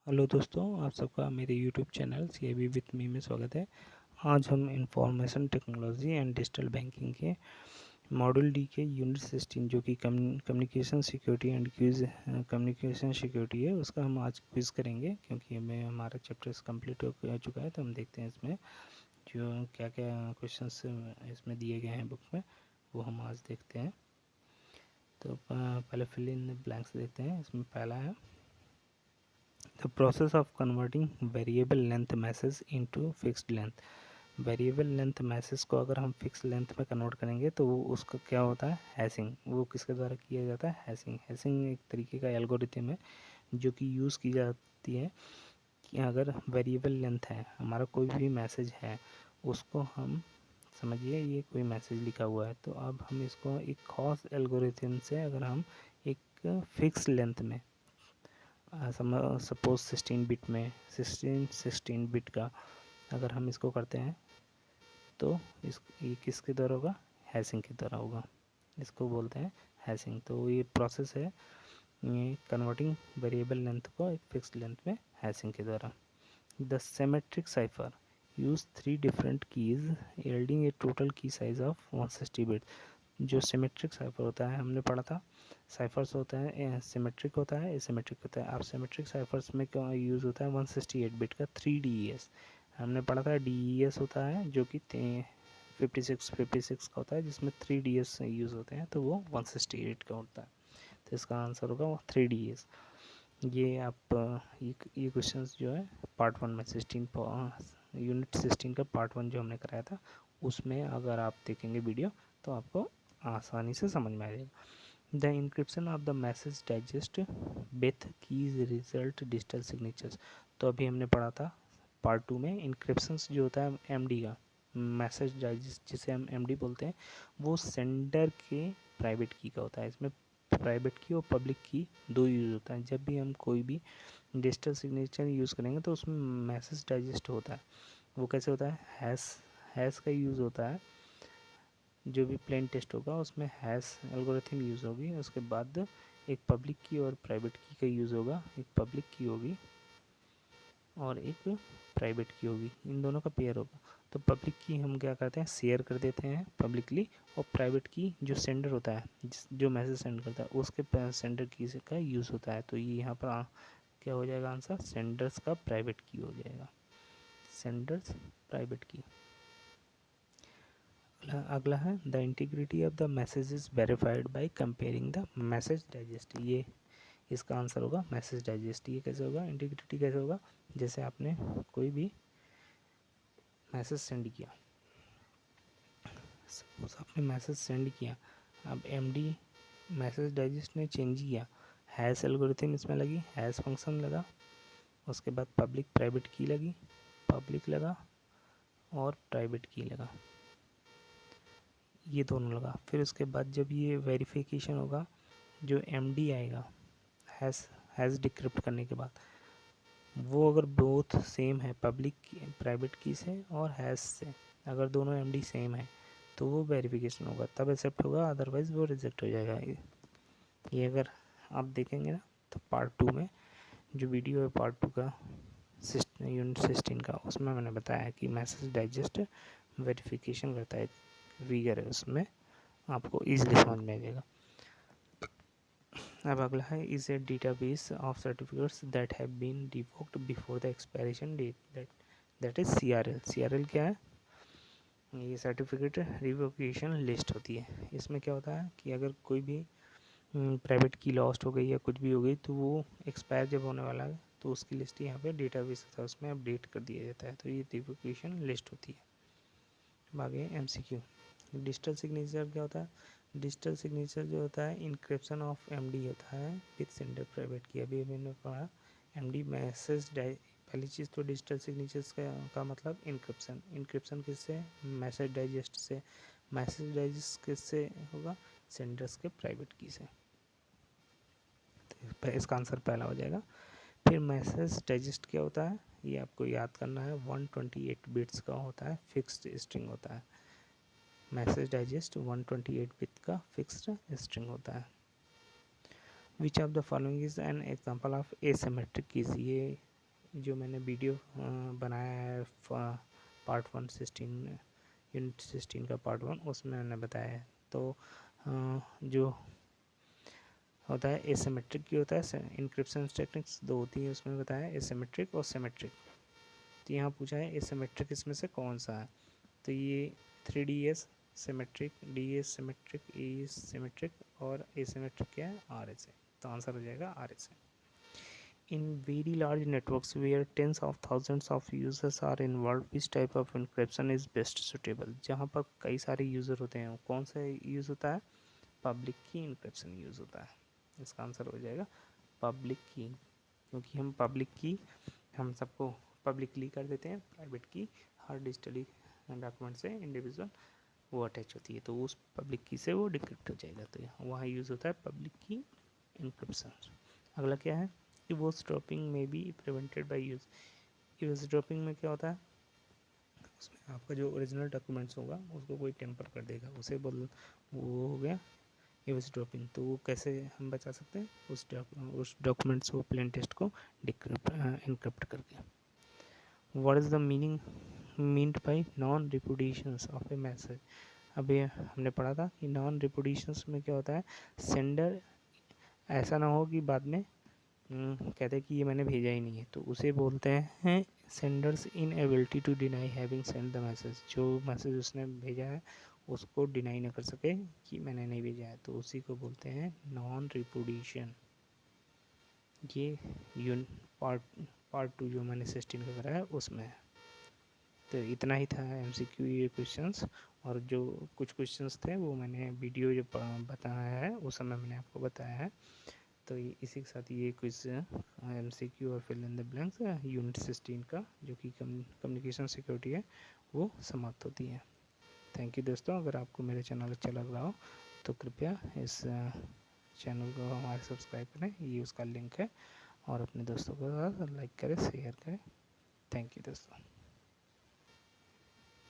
Hello दोस्तों, आप सबका मेरे YouTube channel CIB with me में स्वागत है। आज हम information technology and digital banking के मॉड्यूल डी के यूनिट 16 जो कि communication security and quiz communication security है, उसका हम आज क्विज करेंगे क्योंकि हमें हमारा चैप्टर कंप्लीट हो चुका है। तो हम देखते हैं इसमें जो क्या क्या क्वेश्चंस इसमें दिए गए हैं बुक में, वो हम आज देखते हैं। तो पहले फिल इन ब्लैंक्स देखते हैं। इसमें पहला है the process of converting variable length message into fixed length। Variable length message को अगर हम फिक्स लेंथ में कन्वर्ट करेंगे तो वो उसका क्या होता है, हैशिंग। वो किसके द्वारा किया जाता है, हैशिंग। हैशिंग एक तरीके का एल्गोरिथम है जो कि यूज़ की जाती है कि अगर वेरिएबल लेंथ है, हमारा कोई भी मैसेज है, उसको हम समझिए ये कोई मैसेज लिखा हुआ है, तो अब हम इसको एक खास एल्गोरिथम से अगर हम एक फिक्स लेंथ में सपोज 16 बिट में 16 बिट का अगर हम इसको करते हैं तो ये किसके द्वारा होगा, हैशिंग के द्वारा होगा। इसको बोलते हैं हैशिंग। तो ये प्रोसेस है ये कन्वर्टिंग वेरिएबल लेंथ को एक फिक्स लेंथ में हैशिंग के द्वारा। The symmetric cipher use 3 different keys yielding A total की साइज ऑफ 160 बिट। जो सिमेट्रिक साइफर होता है, हमने पढ़ा था साइफर्स होता है सिमेट्रिक होता है, एसिमेट्रिक होता है। अब सिमेट्रिक साइफर्स में क्या यूज़ होता है, 168 बिट का 3DES। हमने पढ़ा था DES होता है जो कि 56 का होता है, जिसमें 3DS यूज़ होते हैं, तो वो 168 का होता है। तो इसका आंसर होगा वो 3DS। ये आप ये क्वेश्चन जो है पार्ट 1 में 16 यूनिट 16 का पार्ट 1 जो हमने कराया था, उसमें अगर आप देखेंगे वीडियो तो आपको आसानी से समझ में आ जाएगा। The encryption of the message digest with keys result digital signatures. तो अभी हमने पढ़ा था पार्ट 2 में इंक्रिप्शंस जो होता है MD का, मैसेज डाइजेस्ट जिसे हम MD बोलते हैं, वो सेंडर के प्राइवेट की का होता है। इसमें प्राइवेट की और पब्लिक की दो यूज़ होता है। जब भी हम कोई भी डिजिटल सिग्नेचर यूज़ करेंगे तो उसमें मैसेज डाइजेस्ट होता है। वो कैसे होता है, हैश का यूज़ होता है। जो भी प्लेन टेस्ट होगा उसमें हैश एल्गोरिथम यूज़ होगी। उसके बाद एक पब्लिक की और प्राइवेट की का यूज़ होगा। एक पब्लिक की होगी और एक प्राइवेट की होगी, इन दोनों का पेयर होगा। तो पब्लिक की हम क्या करते हैं, शेयर कर देते हैं पब्लिकली, और प्राइवेट की जो सेंडर होता है, जो मैसेज सेंड करता है, उसके सेंडर की का यूज़ होता है। तो ये यहाँ पर क्या हो जाएगा आंसर, सेंडर्स का प्राइवेट की हो जाएगा, सेंडर्स प्राइवेट की। अगला है the integrity of the message is verified by comparing the message digest. ये इसका आंसर होगा मैसेज डाइजेस्ट। ये कैसे होगा, इंटीग्रिटी कैसे होगा, जैसे आपने कोई भी मैसेज सेंड किया, सपोज आपने मैसेज सेंड किया, अब MD मैसेज डाइजेस्ट ने चेंज किया, हैश एल्गोरिथम इसमें लगी, हैश फंक्शन लगा, उसके बाद पब्लिक प्राइवेट की लगी, पब्लिक लगा और प्राइवेट की लगा, ये दोनों लगा। फिर उसके बाद जब ये वेरिफिकेशन होगा, जो MD आएगा हैश डिक्रिप्ट करने के बाद, वो अगर बोथ सेम है पब्लिक प्राइवेट की से और हैश से, अगर दोनों MD सेम है तो वो वेरिफिकेशन होगा, तब एक्सेप्ट होगा, अदरवाइज़ वो रिजेक्ट हो जाएगा। ये अगर आप देखेंगे ना तो पार्ट 2 में जो वीडियो है पार्ट 2 का यूनिट 16 का, उसमें मैंने बताया कि मैसेज डाइजेस्ट वेरिफिकेशन करता है, फिगर है उसमें, आपको ईजिली समझ में आ जाएगा। अब अगला है is a database of certificates that have been revoked before the expiration date, that is CRL। CRL क्या है, ये सर्टिफिकेट रिवोकेशन लिस्ट होती है। इसमें क्या होता है कि अगर कोई भी प्राइवेट की लॉस्ट हो गई या कुछ भी हो गई, तो वो एक्सपायर जब होने वाला है तो उसकी लिस्ट यहाँ पे डेटाबेस होता है, उसमें अपडेट कर दिया जाता है। तो ये रिवोकेशन लिस्ट होती है। अब आगे MCQ। डिजिटल सिग्नेचर क्या होता है, डिजिटल सिग्नेचर जो होता है इंक्रिप्शन ऑफ MD होता है विथ सेंडर प्राइवेट की। अभी मैंने पढ़ा MD मैसेज पहली चीज़ तो डिजिटल सिग्नेचर्स का मतलब इंक्रिप्शन। इंक्रिप्शन किससे, मैसेज डाइजेस्ट से। मैसेज डाइजेस्ट किससे होगा, सेंडर्स के प्राइवेट की से। तो इसका आंसर पहला हो जाएगा। फिर मैसेज डाइजेस्ट क्या होता है, ये आपको याद करना है, 128 बिट्स का होता है, फिक्स्ड स्ट्रिंग होता है। मैसेज डाइजेस्ट 128 बिट का फिक्स्ड स्ट्रिंग होता है। Which of the following is an example of asymmetric keys. ये जो मैंने वीडियो बनाया है पार्ट 1 यूनिट 16 का पार्ट 1, उसमें मैंने बताया है। तो जो होता है एसिमेट्रिक की होता है, इंक्रिप्शन टेक्निक्स दो होती है उसमें बताया है, एसिमेट्रिक और सिमेट्रिक। तो यहाँ पूछा है एसिमेट्रिक इसमें से कौन सा है, तो ये 3ds symmetric, ds symmetric, e symmetric और एसिमेट्रिक क्या है, RSA। तो आंसर हो जाएगा RSA। In very large networks where tens of thousands of users are involved, which type of encryption is best suitable? जहाँ पर कई सारे यूज़र होते हैं कौन सा यूज़ होता है, पब्लिक की इंक्रिप्शन यूज़ होता है। इसका आंसर हो जाएगा पब्लिक की, क्योंकि हम पब्लिक की हम सबको पब्लिकली कर देते हैं, प्राइवेट की हर डिजिटली डॉक्यूमेंट से इंडिविजुअल वो अटैच होती है, तो उस पब्लिक की से वो डिक्रिप्ट हो जाएगा। तो वहाँ यूज़ होता है पब्लिक की इंक्रिप्शन। अगला क्या है, ईवोस्ड्रॉपिंग में बी प्रिवेंटेड बाय यूज। ईवोस्ड्रॉपिंग में क्या होता है, उसमें आपका जो ओरिजिनल डॉक्यूमेंट्स होगा उसको कोई टेम्पर कर देगा, उसे बोल वो हो गया ईवोस्ड्रॉपिंग। तो वो कैसे हम बचा सकते हैं, उस डॉक्यूमेंट्स को प्लेन टेक्स्ट को इनक्रिप्ट करके। What is the meaning meant by non repudiations of a message. अभी हमने पढ़ा था कि नॉन रिपुडिएशंस में क्या होता है, सेंडर ऐसा ना हो कि बाद में कहते हैं कि ये मैंने भेजा ही नहीं है, तो उसे बोलते हैं sender's inability to deny having send the message. जो मैसेज उसने भेजा है उसको डिनाई ना कर सके कि मैंने नहीं भेजा है, तो उसी को बोलते हैं नॉन रिपुडिएशन। ये यून पार्ट 2 जो मैंने 16 का करा है उसमें है। तो इतना ही था MCQ ये क्वेश्चंस, और जो कुछ क्वेश्चंस थे वो मैंने वीडियो जो बताया है उस समय मैंने आपको बताया है। तो इसी के साथ ये क्विज MCQ और fill in the blanks unit 16 का जो कि कम्युनिकेशन सिक्योरिटी है वो समाप्त होती है। थैंक यू दोस्तों, अगर आपको मेरे चैनल अच्छा लग रहा हो तो कृपया इस चैनल को हमारे सब्सक्राइब करें, ये उसका लिंक है, और अपने दोस्तों के साथ लाइक करें, शेयर करें। थैंक यू दोस्तों।